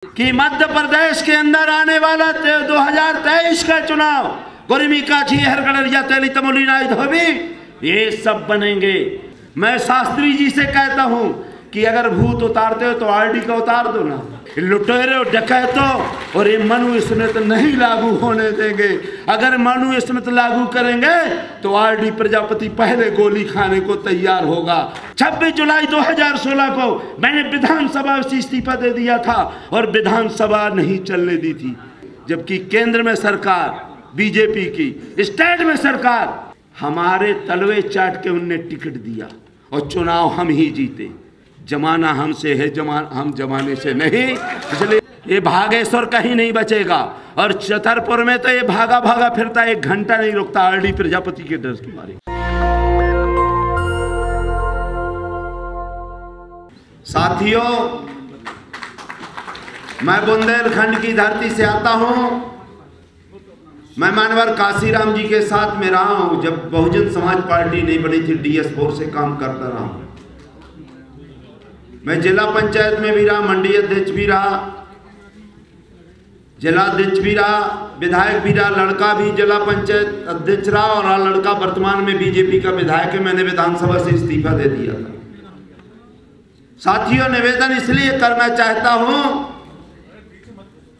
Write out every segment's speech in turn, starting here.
कि मध्य प्रदेश के अंदर आने वाला 2023 का चुनाव गोरिमिकाची हरगड़रिया तेली तमोली नाई धोबी ये सब बनेंगे। मैं शास्त्री जी से कहता हूं कि अगर भूत उतारते हो तो आरडी का उतार दो ना। लुटेरे और डकैतों और ये मनुस्मृत नहीं लागू होने देंगे। अगर मनुस्मृत लागू करेंगे तो आरडी प्रजापति पहले गोली खाने को तैयार होगा। 26 जुलाई 2016 को मैंने विधानसभा से इस्तीफा दे दिया था और विधानसभा नहीं चलने दी थी, जबकि केंद्र में सरकार बीजेपी की, स्टेट में सरकार हमारे तलवे चाट के उनने टिकट दिया और चुनाव हम ही जीते। जमाना हमसे है, हम जमाने से नहीं। इसलिए ये भागेश्वर कहीं नहीं बचेगा और छतरपुर में तो ये भागा भागा फिरता, 1 घंटा नहीं रुकता आरडी प्रजापति के डर के मारे। साथियों, मैं बुंदेलखंड की धरती से आता हूं। मैं मानवर काशीराम जी के साथ में रहा हूं जब बहुजन समाज पार्टी नहीं बनी थी, DS4 से काम करता रहा हूं। मैं जिला पंचायत में भी रहा, मंडी अध्यक्ष भी रहा, जिला अध्यक्ष भी रहा, विधायक भी रहा, लड़का भी जिला पंचायत अध्यक्ष रहा और लड़का वर्तमान में बीजेपी का विधायक है। मैंने विधानसभा से इस्तीफा दे दिया था। साथियों, निवेदन इसलिए करना चाहता हूं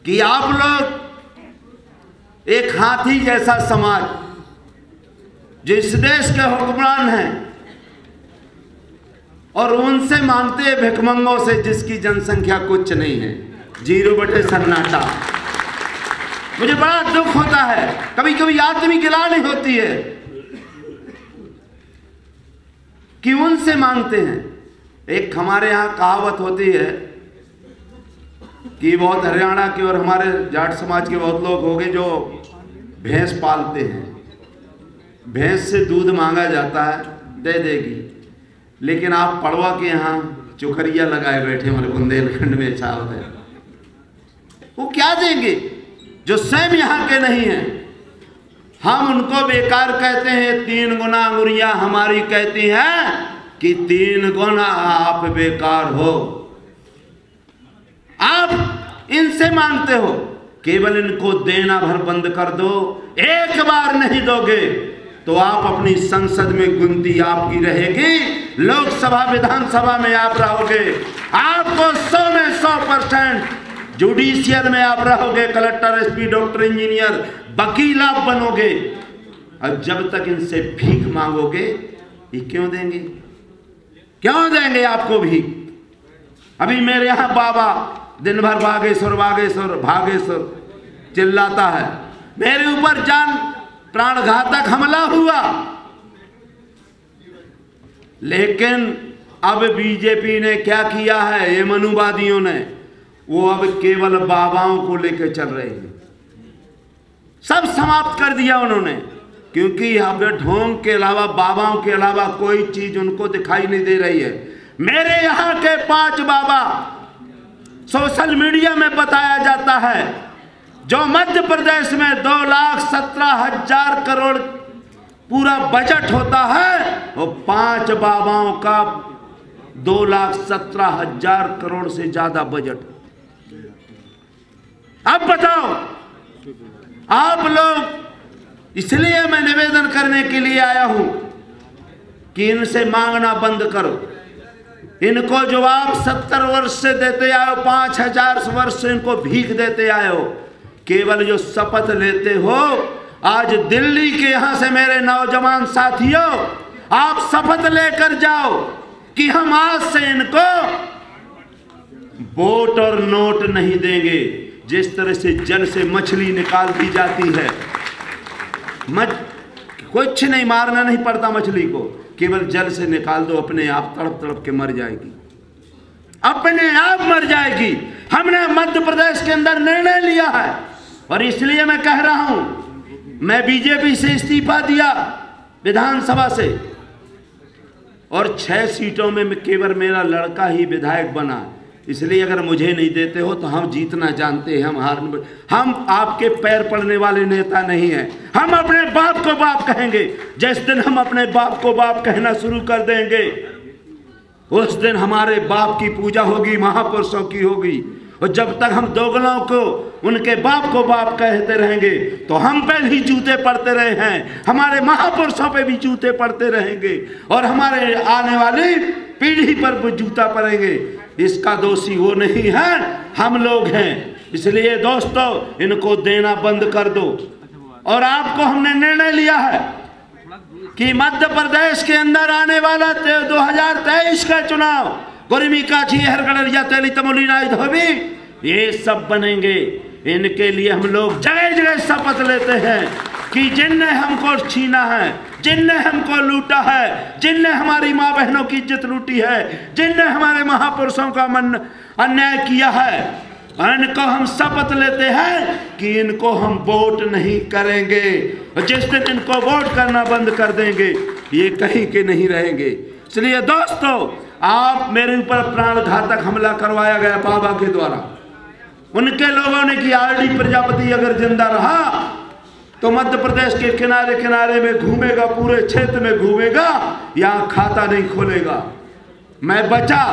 कि आप लोग एक हाथी जैसा समाज जो इस देश के हुक्मरान हैं और उनसे मांगते हैं भिखमंगों से जिसकी जनसंख्या कुछ नहीं है, 0 सन्नाटा। मुझे बड़ा दुख होता है, कभी कभी आदमी गिलानी होती है कि उनसे मांगते हैं। एक हमारे यहाँ कहावत होती है कि बहुत हरियाणा के और हमारे जाट समाज के बहुत लोग होंगे जो भैंस पालते हैं। भैंस से दूध मांगा जाता है, दे देगी, लेकिन आप पड़वा के यहाँ चुखरिया लगाए बैठे हमारे बुंदेलखंड में छाव है, वो क्या देंगे जो स्वयं यहाँ के नहीं हैं। हम उनको बेकार कहते हैं। 3 गुना अंगुरियां हमारी कहती हैं कि 3 गुना आप बेकार हो। आप इनसे मांगते हो, केवल इनको देना भर बंद कर दो। एक बार नहीं दोगे तो आप अपनी संसद में गिनती आपकी रहेगी, लोकसभा विधानसभा में आप रहोगे। आपको 100 में 100%, जुडिशियल में आप रहोगे, कलेक्टर, SP, डॉक्टर, इंजीनियर, वकील आप बनोगे। और जब तक इनसे भीख मांगोगे, ये क्यों देंगे? क्यों देंगे आपको भीख? अभी मेरे यहाँ बाबा दिन भर बागेश्वर बागेश्वर भागेश्वर चिल्लाता है। मेरे ऊपर जान प्राणघातक हमला हुआ, लेकिन अब बीजेपी ने क्या किया है, ये मनुवादियों ने, वो अब केवल बाबाओं को लेकर चल रहे हैं। सब समाप्त कर दिया उन्होंने, क्योंकि अब ढोंग के अलावा, बाबाओं के अलावा कोई चीज उनको दिखाई नहीं दे रही है। मेरे यहाँ के 5 बाबा सोशल मीडिया में बताया जाता है, जो मध्य प्रदेश में 2,17,000 करोड़ पूरा बजट होता है, वो 5 बाबाओं का 2,17,000 करोड़ से ज्यादा बजट। अब बताओ आप लोग, इसलिए मैं निवेदन करने के लिए आया हूं कि इनसे मांगना बंद करो। इनको जो आप 70 वर्ष से देते आए हो, 5,000 वर्ष से इनको भीख देते आए हो, केवल जो शपथ लेते हो। आज दिल्ली के यहां से मेरे नौजवान साथियों, आप शपथ लेकर जाओ कि हम आज से इनको वोट और नोट नहीं देंगे। जिस तरह से जल से मछली निकाल दी जाती है, कुछ नहीं, मारना नहीं पड़ता मछली को, केवल जल से निकाल दो, अपने आप तड़प तड़प के मर जाएगी, अपने आप मर जाएगी। हमने मध्य प्रदेश के अंदर निर्णय लिया है और इसलिए मैं कह रहा हूं, मैं बीजेपी से इस्तीफा दिया विधानसभा से और 6 सीटों में केवल मेरा लड़का ही विधायक बना। इसलिए अगर मुझे नहीं देते हो तो हम जीतना जानते हैं, हम आपके पैर पड़ने वाले नेता नहीं हैं। हम अपने बाप को बाप कहेंगे। जिस दिन हम अपने बाप को बाप कहना शुरू कर देंगे, उस दिन हमारे बाप की पूजा होगी, महापुरुषों की होगी। और जब तक हम दोगलों को, उनके बाप को बाप कहते रहेंगे तो हम पे भी जूते पड़ते रहे हैं, हमारे महापुरुषों पे भी जूते पड़ते रहेंगे और हमारे आने वाली पीढ़ी पर भी जूता पड़ेंगे। इसका दोषी वो नहीं है, हम लोग हैं। इसलिए दोस्तों इनको देना बंद कर दो। और आपको हमने निर्णय लिया है कि मध्य प्रदेश के अंदर आने वाला 2023 का चुनाव गोरिमी काछी हरगड़रिया तेली तमोली नाई धोबी ये सब बनेंगे। इनके लिए हम लोग जगह जगह शपथ लेते हैं कि जिनने हमको छीना है, जिनने हमको लूटा है, जिनने हमारी माँ बहनों की इज्जत लूटी है, जिनने हमारे महापुरुषों का मन अन्याय किया है, इनको हम शपथ लेते हैं कि इनको हम वोट नहीं करेंगे। और जिस दिन इनको वोट करना बंद कर देंगे ये कहीं के नहीं रहेंगे। इसलिए दोस्तों आप मेरे ऊपर प्राणघातक हमला करवाया गया बाबा के द्वारा। उनके लोगों ने कि आरडी प्रजापति अगर जिंदा रहा तो मध्य प्रदेश के किनारे किनारे में घूमेगा, पूरे क्षेत्र में घूमेगा, यहाँ खाता नहीं खोलेगा। मैं बचा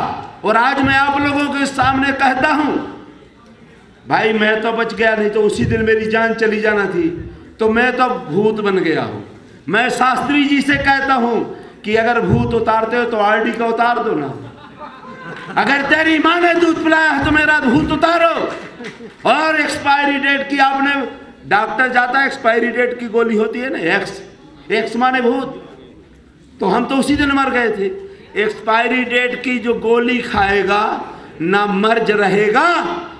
और आज मैं आप लोगों के सामने कहता हूं भाई मैं तो बच गया, नहीं तो उसी दिन मेरी जान चली जाना थी। तो मैं तो भूत बन गया हूं। मैं शास्त्री जी से कहता हूं कि अगर भूत उतारते हो तो आरडी का उतार दो ना। अगर तेरी माँ ने दूध पिलाया है तो मेरा भूत उतारो। और एक्सपायरी डेट की आपने, डॉक्टर जाता है एक्सपायरी डेट की गोली होती है ना, एक्स माने भूत, तो हम तो उसी दिन मर गए थे। एक्सपायरी डेट की जो गोली खाएगा ना मर्ज रहेगा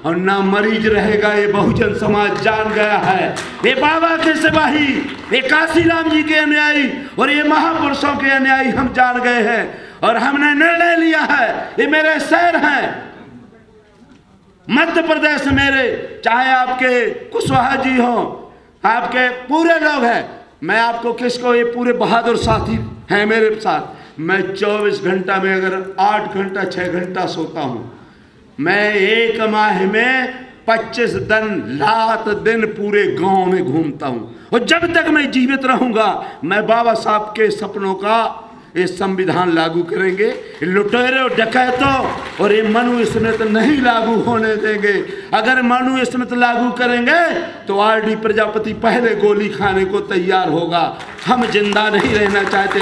और ना मरीज रहेगा, ये बहुजन समाज जान गया है। ये बाबा के सिपाही, ये काशीराम जी के अनुयायी और ये महापुरुषों के अनुयायी हम जान गए हैं। और हमने निर्णय लिया है, ये मेरे शहर हैं मध्य प्रदेश मेरे, चाहे आपके कुशवाहा जी हो, आपके पूरे लोग हैं। मैं आपको किसको, ये पूरे बहादुर साथी हैं मेरे साथ। मैं 24 घंटा में अगर 8 घंटा 6 घंटा सोता हूँ। मैं एक माह में 25 दिन रात दिन पूरे गांव में घूमता हूँ। और जब तक मैं जीवित रहूँगा मैं बाबा साहब के सपनों का ये संविधान लागू करेंगे। लुटेरों डकैतों और ये मनुस्मृति नहीं लागू होने देंगे। अगर मनुस्मृति लागू करेंगे तो आरडी प्रजापति पहले गोली खाने को तैयार होगा। हम जिंदा नहीं रहना चाहते।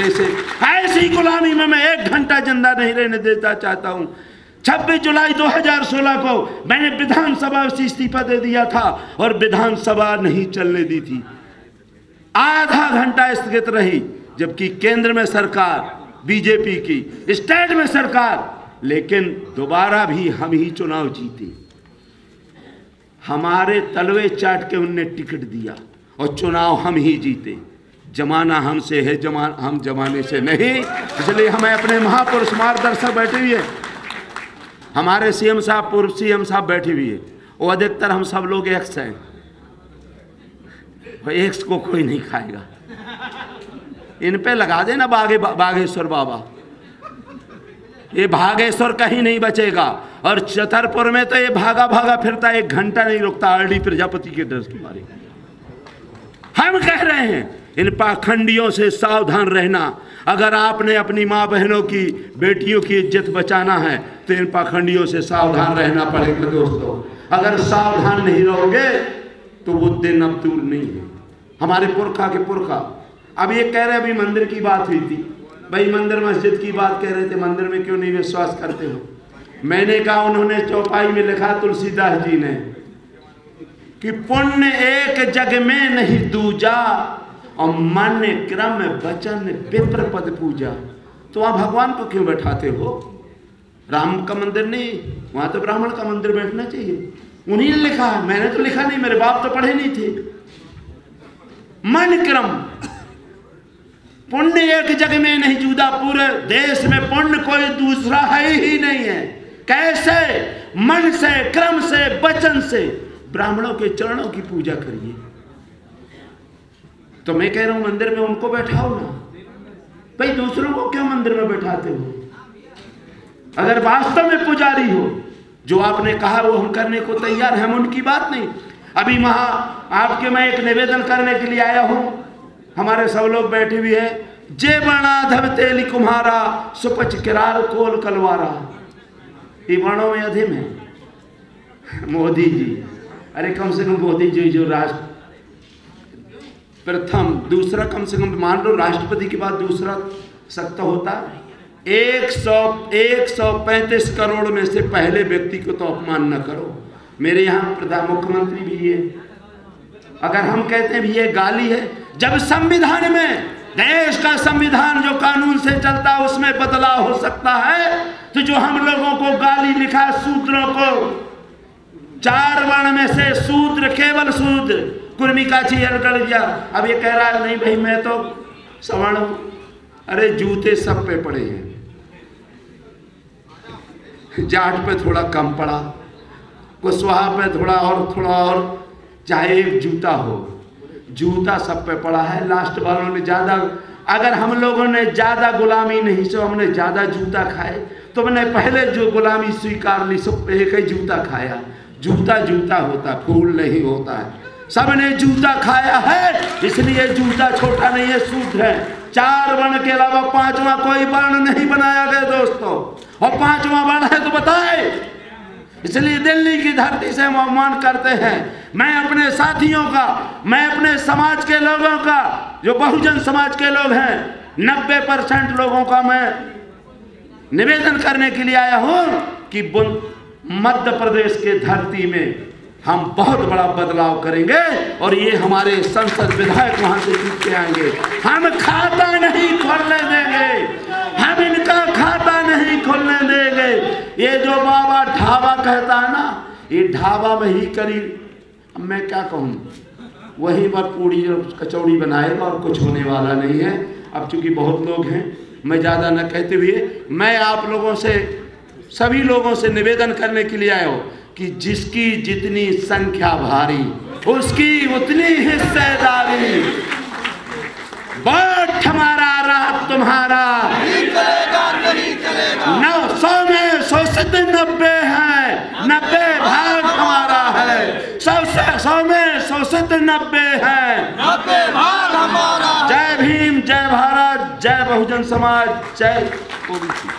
ऐसी गुलामी में मैं 1 घंटा जिंदा नहीं रहने देता चाहता हूँ। 26 जुलाई 2016 को मैंने विधानसभा से इस्तीफा दे दिया था और विधानसभा नहीं चलने दी थी। आधा घंटा स्थगित रही, जबकि केंद्र में सरकार बीजेपी की, स्टेट में सरकार, लेकिन दोबारा भी हम ही चुनाव जीते। हमारे तलवे चाट के उनने टिकट दिया और चुनाव हम ही जीते। जमाना हमसे है, हम जमाने से नहीं। इसलिए हमें अपने महापुरुष मार्गदर्शक बैठे हुए, हमारे सीएम साहब, पूर्व सीएम साहब बैठे हुए है, वो अधिकतर हम सब लोग एक्स हैं। एक्स को कोई नहीं खाएगा। इन पे लगा देना बागेश्वर बाबा, ये भागेश्वर कहीं नहीं बचेगा। और छतरपुर में तो ये भागा भागा फिरता, 1 घंटा नहीं रुकता आरडी प्रजापति के डर के मारे। हम कह रहे हैं इन पाखंडियों से सावधान रहना। अगर आपने अपनी माँ बहनों की, बेटियों की इज्जत बचाना है तो इन पाखंडियों से सावधान रहना पड़ेगा दोस्तों। अगर सावधान नहीं रहोगे तो वो दिन अब दूर नहीं है। हमारे पुरखा के पुरखा, अब ये कह रहे, अभी मंदिर की बात हुई थी भाई, मंदिर मस्जिद की बात कह रहे थे, मंदिर में क्यों नहीं विश्वास करते हो? मैंने कहा, उन्होंने चौपाई में लिखा तुलसीदास जी ने कि पुण्य एक जग में नहीं दूजा और मन क्रम वचन विप्र पद पूजा। तो वहां भगवान को क्यों बैठाते हो? राम का मंदिर नहीं, वहां तो ब्राह्मण का मंदिर बैठना चाहिए। उन्हीं ने लिखा है, मैंने तो लिखा नहीं, मेरे बाप तो पढ़े नहीं थे। मन क्रम, पुण्य एक जग में नहीं जुदा, पूरे देश में पुण्य कोई दूसरा है ही नहीं है। कैसे? मन से, क्रम से, वचन से ब्राह्मणों के चरणों की पूजा करिए। तो मैं कह रहा हूं मंदिर में उनको बैठाओ ना भाई, दूसरों को क्यों मंदिर में बैठाते हो? अगर वास्तव में पुजारी हो, जो आपने कहा वो हम करने को तैयार हैं, हम उनकी बात नहीं। अभी आपके मैं एक निवेदन करने के लिए आया हूं, हमारे सब लोग बैठे हुए हैं। जे वर्णाधव तेली कुम्हारा सुपच किरार कोल कलवारा, ये वर्णों में अधीम है। मोदी जी, अरे कम से कम मोदी जी जो राष्ट्र प्रथम, दूसरा कम से कम मान लो राष्ट्रपति के बाद दूसरा सत्ता होता। 135 करोड़ में से पहले व्यक्ति को तो अपमान न करो। मेरे यहाँ प्रधान मुख्यमंत्री भी है, अगर हम कहते हैं भी ये गाली है, जब संविधान में, देश का संविधान जो कानून से चलता है उसमें बदलाव हो सकता है, तो जो हम लोगों को गाली लिखा शूद्रों को, 4 वर्ण में से शूद्र, केवल शूद्र, कुर्मी काछी हरगढ़िया, अब ये कह रहा है नहीं भाई मैं तो सवर्ण हूं। अरे जूते सब पे पड़े हैं, जाट पे थोड़ा कम पड़ा, कुशवाहा पे थोड़ा और, चाहे एक जूता हो, जूता सब पे पड़ा है। लास्ट वालों ने ज्यादा, अगर हम लोगों ने ज्यादा गुलामी नहीं सो हमने ज्यादा जूता खाए, तो मैंने पहले जो गुलामी स्वीकार ली सब एक ही जूता खाया। जूता जूता होता, फूल नहीं होता है। सबने जूता खाया है, इसलिए जूता छोटा नहीं है, शूद्र है। 4 वर्ण के अलावा 5वां कोई वर्ण नहीं बनाया गया दोस्तों, और 5वां वर्ण है तो बताए। इसलिए दिल्ली की धरती से हम अपमान करते हैं। मैं अपने साथियों का, मैं अपने समाज के लोगों का, जो बहुजन समाज के लोग हैं, 90% लोगों का मैं निवेदन करने के लिए आया हूं कि मध्य प्रदेश के धरती में हम बहुत बड़ा बदलाव करेंगे, और ये हमारे संसद विधायक वहां से जीत के आएंगे। हम खाता नहीं खोलने देंगे, हम इनका खाता नहीं खोलने देंगे। ये जो बाबा ढाबा कहता है ना, ये ढाबा में ही करीब, मैं क्या कहूँ, वहीं पर पूड़ी कचौड़ी बनाएगा और कुछ होने वाला नहीं है। अब चूंकि बहुत लोग हैं, मैं ज़्यादा न कहते हुए मैं आप लोगों से, सभी लोगों से निवेदन करने के लिए आया हूँ कि जिसकी जितनी संख्या भारी उसकी उतनी हिस्सेदारी। वोट हमारा, राहत तुम्हारा। 900 में 190 है, 90 भाग हमारा है। 100 में 190 है, 90 भाग हमारा। जय भीम, जय भारत, जय बहुजन समाज, जय ओबीसी।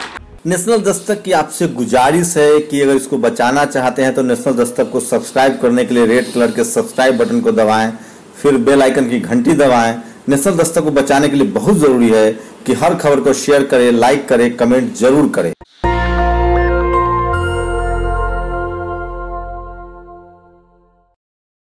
नेशनल दस्तक की आपसे गुजारिश है कि अगर इसको बचाना चाहते हैं तो नेशनल दस्तक को सब्सक्राइब करने के लिए रेड कलर के सब्सक्राइब बटन को दबाएं, फिर बेल आइकन की घंटी दबाएं। नेशनल दस्तक को बचाने के लिए बहुत जरूरी है कि हर खबर को शेयर करें, लाइक करें, कमेंट जरूर करें।